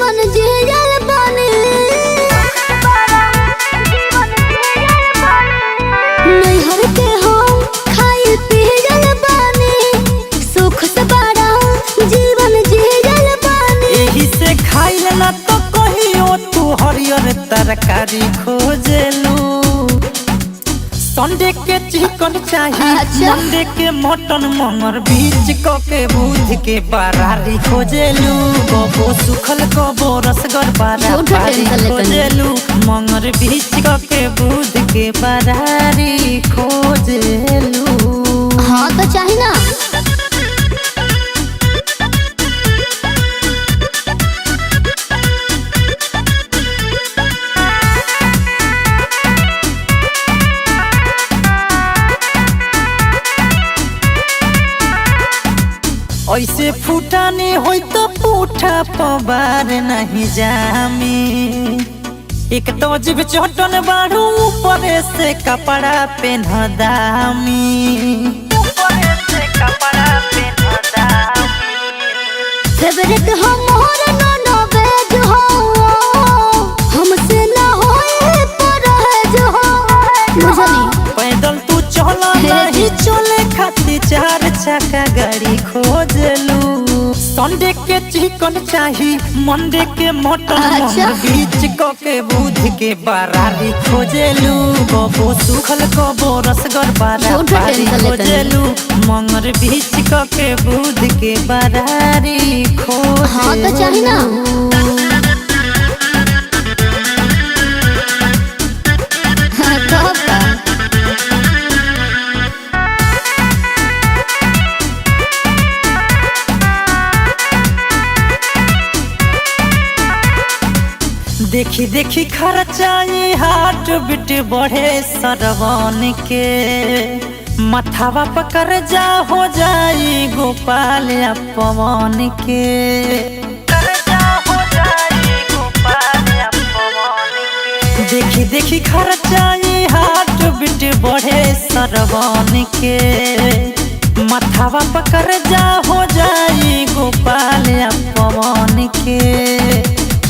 जीवन जियल बानी नैहर के हम खाई पियल बानी सुख से बड़ा जीवन जियल बानी। एही से खाइल ना तो कहियो तू हरियर तरकारी खोजेलू। संडे के चिकन चाहिए मंडे के मटन मंगर बीच के बुध के बरारी खोजेलू। कबो सुखल कबो रसगर बरारी खोजेलू मंगर बीच के बुध के बरारी खोजेलू। हाँ तो चाहिए ना। ऐसे फूटाने होई तो पूठा पवार नहीं जामी। एक तो जीव चोटन बाड़ू ऊपर से कपड़ा पहन दामी। फेवरेट हमर नॉन वेज हो हमसे ना होए परहेज हो बुझनी। पैदल तू चला नहीं चले खाती चार चक्का गाड़ी खोजलू। संडे के चिकन चाहिए मंडे के मटन बीच के बुध के बरारी खोजेलू। कबो सुखल कबो रसगर बरारी खोजेलू मंगर बीच के बुध के बरारी खोजेलू। हाँ तो चाहिए ना। देखी देखी खर्चाई हाट बिट बढ़े सरवन के मथावा पकड़ जा हो जाई गोपाल या पवन के। देखी देखी खर्चाई हाट बिट बढ़े सरवन के मथावा पकड़ जा हो जाई गोपाल या पवन के।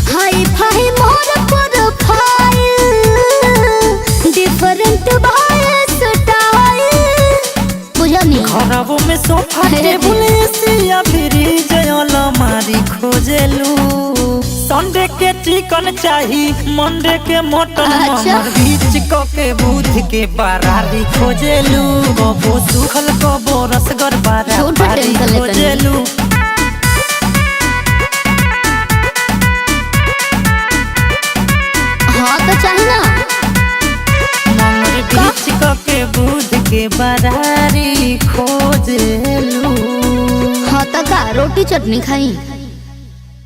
हाई फाई मोर प्रोफाइल डिफरेंट वॉइस स्टाइल बुझनी। खराबों में सोफा टेबल एसी फ्रिज अलमारी खोजेलू। संडे के चिकन चाहिए मंडे के मटन मंगर बीच के बुध के बरारी खोजेलू। कबो सुखल कबो रसगर बरारी खोजेलू। हाँ तो चाहिए ना। मंगर बीच के बुध के बरारी खोजेलू। हाँ तो का रोटी चटनी खाई।